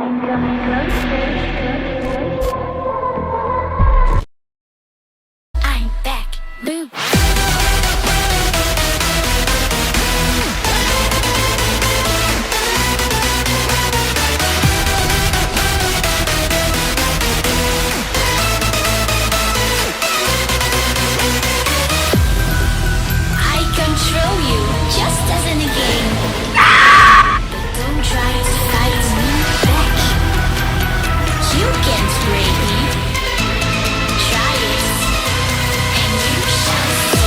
I'm back. Boom. I control you, just as in a game. But don't try to fight me back. You can't break me. Try it, and you shall see.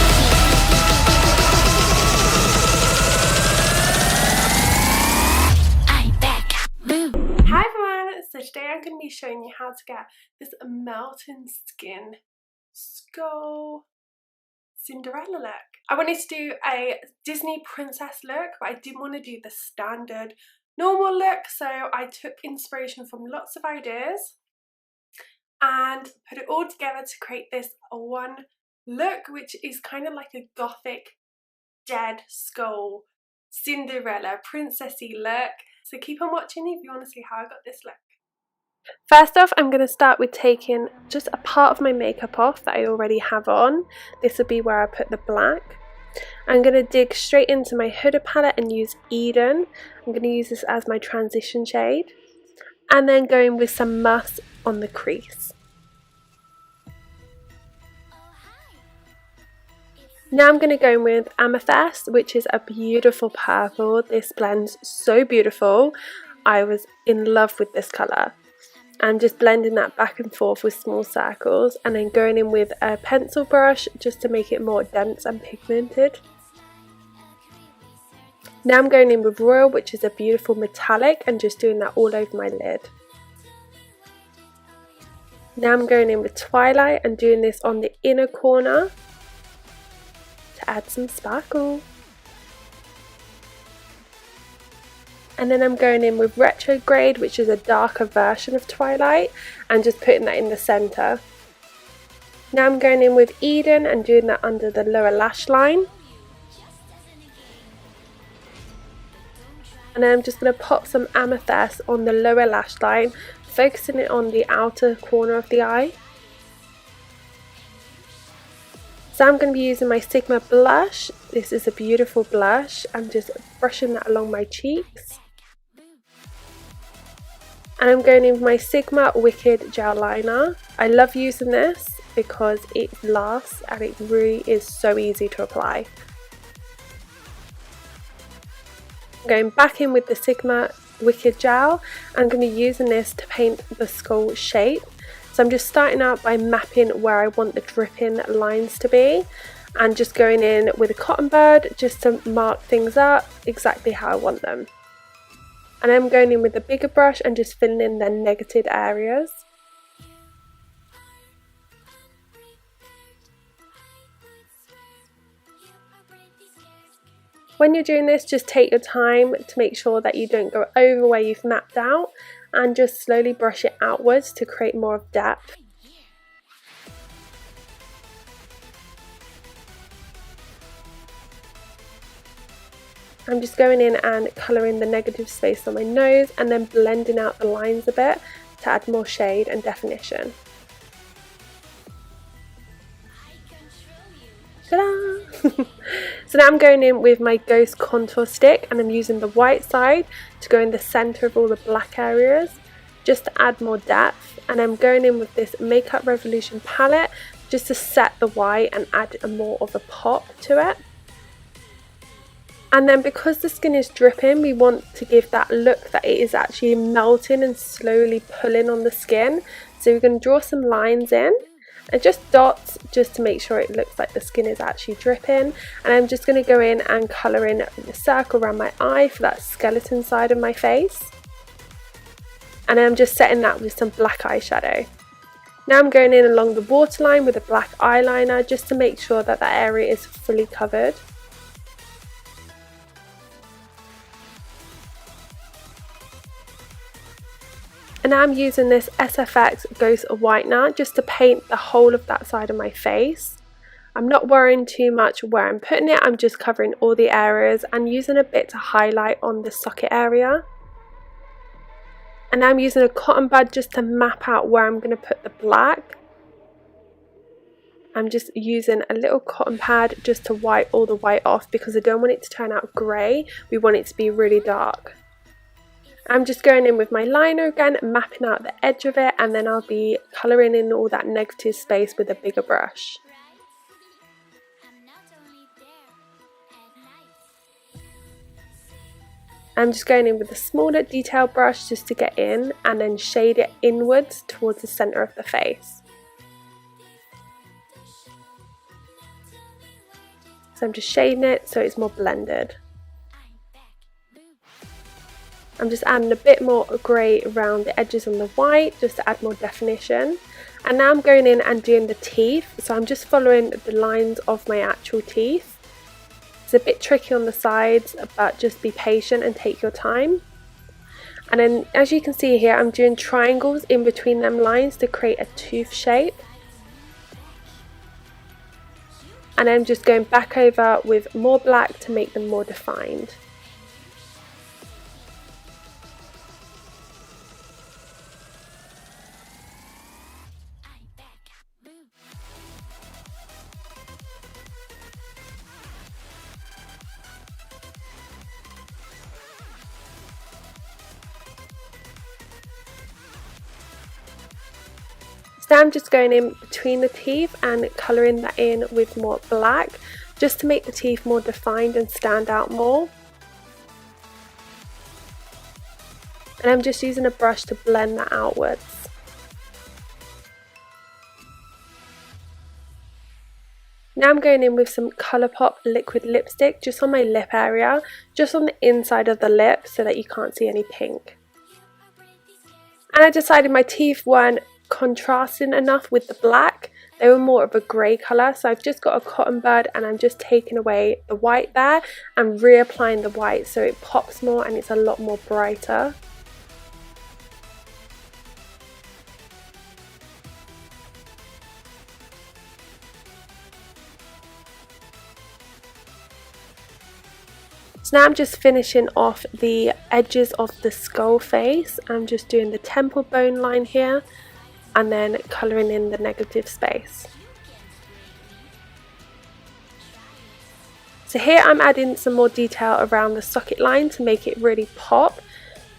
I'm back. Boom. Hi everyone, so today I'm going to be showing you how to get this melting skin skull Cinderella look. I wanted to do a Disney princess look, but I didn't want to do the standard normal look, so I took inspiration from lots of ideas and put it all together to create this one look, which is kind of like a gothic dead skull Cinderella princessy look. So keep on watching if you want to see how I got this look. First off, I'm going to start with taking just a part of my makeup off that I already have on. This will be where I put the black. I'm going to dig straight into my Huda palette and use Eden. I'm going to use this as my transition shade. And then going with some Muss on the crease. Now I'm going to go in with Amethyst, which is a beautiful purple. This blends so beautiful. I was in love with this colour. I'm just blending that back and forth with small circles and then going in with a pencil brush just to make it more dense and pigmented. Now I'm going in with Royal, which is a beautiful metallic, and just doing that all over my lid. Now I'm going in with Twilight and doing this on the inner corner to add some sparkle. And then I'm going in with Retrograde, which is a darker version of Twilight, and just putting that in the centre. Now I'm going in with Eden and doing that under the lower lash line. And then I'm just going to pop some Amethyst on the lower lash line, focusing it on the outer corner of the eye. So I'm going to be using my Sigma blush. This is a beautiful blush. I'm just brushing that along my cheeks. And I'm going in with my Sigma Wicked Gel Liner. I love using this because it lasts and it really is so easy to apply. Going back in with the Sigma Wicked Gel, I'm going to be using this to paint the skull shape. So I'm just starting out by mapping where I want the dripping lines to be and just going in with a cotton bud just to mark things up exactly how I want them. And I'm going in with a bigger brush and just filling in the negative areas. When you're doing this, just take your time to make sure that you don't go over where you've mapped out, and just slowly brush it outwards to create more of depth. I'm just going in and colouring the negative space on my nose and then blending out the lines a bit to add more shade and definition. Ta-da! So now I'm going in with my Ghost contour stick and I'm using the white side to go in the centre of all the black areas just to add more depth, and I'm going in with this Makeup Revolution palette just to set the white and add more of a pop to it. And then because the skin is dripping, we want to give that look that it is actually melting and slowly pulling on the skin. So we're going to draw some lines in and just dots just to make sure it looks like the skin is actually dripping. And I'm just going to go in and colour in a circle around my eye for that skeleton side of my face. And I'm just setting that with some black eyeshadow. Now I'm going in along the waterline with a black eyeliner just to make sure that that area is fully covered. And now I'm using this SFX Ghost Whitener just to paint the whole of that side of my face. I'm not worrying too much where I'm putting it, I'm just covering all the areas and using a bit to highlight on the socket area. And now I'm using a cotton bud just to map out where I'm going to put the black. I'm just using a little cotton pad just to wipe all the white off because I don't want it to turn out grey. We want it to be really dark. I'm just going in with my liner again, mapping out the edge of it, and then I'll be colouring in all that negative space with a bigger brush. I'm just going in with a smaller detail brush just to get in and then shade it inwards towards the centre of the face. So I'm just shading it so it's more blended. I'm just adding a bit more grey around the edges on the white just to add more definition. And now I'm going in and doing the teeth. So I'm just following the lines of my actual teeth. It's a bit tricky on the sides, but just be patient and take your time. And then as you can see here, I'm doing triangles in between them lines to create a tooth shape. And I'm just going back over with more black to make them more defined. So now I'm just going in between the teeth and colouring that in with more black just to make the teeth more defined and stand out more. And I'm just using a brush to blend that outwards. Now I'm going in with some Colourpop liquid lipstick just on my lip area, just on the inside of the lip so that you can't see any pink. And I decided my teeth weren't contrasting enough with the black. They were more of a grey colour, so I've just got a cotton bud and I'm just taking away the white there and reapplying the white so it pops more and it's a lot more brighter. So now I'm just finishing off the edges of the skull face. I'm just doing the temple bone line here and then colouring in the negative space. So here I'm adding some more detail around the socket line to make it really pop,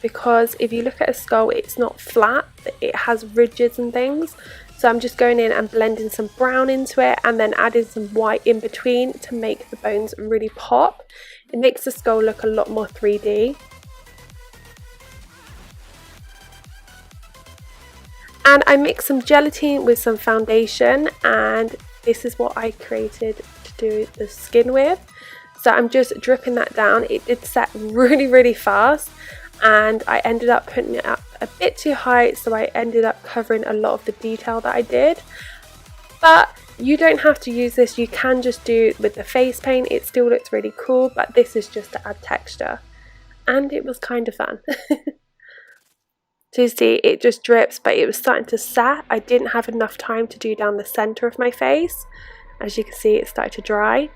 because if you look at a skull it's not flat, it has ridges and things. So I'm just going in and blending some brown into it and then adding some white in between to make the bones really pop. It makes the skull look a lot more 3D. And I mixed some gelatine with some foundation, and this is what I created to do the skin with. So I'm just dripping that down. It did set really fast and I ended up putting it up a bit too high, so I ended up covering a lot of the detail that I did. But you don't have to use this, you can just do it with the face paint. It still looks really cool, but this is just to add texture. And it was kind of fun. So you see, it just drips, but it was starting to set. I didn't have enough time to do down the centre of my face. As you can see, it started to dry.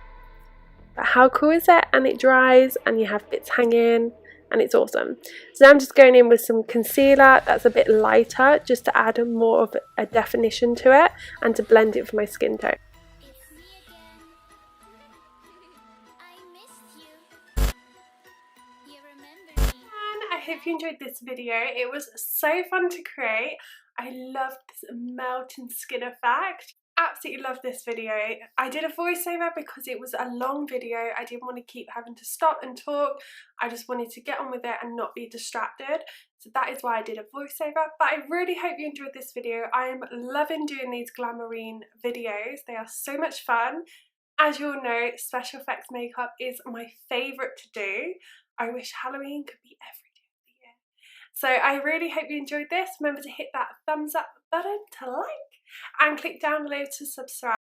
But how cool is it? And it dries and you have bits hanging and it's awesome. So now I'm just going in with some concealer that's a bit lighter just to add more of a definition to it and to blend it for my skin tone. I hope you enjoyed this video. It was so fun to create. I loved this melting skin effect. Absolutely love this video. I did a voiceover because it was a long video. I didn't want to keep having to stop and talk. I just wanted to get on with it and not be distracted. So that is why I did a voiceover. But I really hope you enjoyed this video. I am loving doing these glamourine videos. They are so much fun. As you all know, special effects makeup is my favourite to do. I wish Halloween could be every day of the year. So I really hope you enjoyed this. Remember to hit that thumbs up button to like and click down below to subscribe.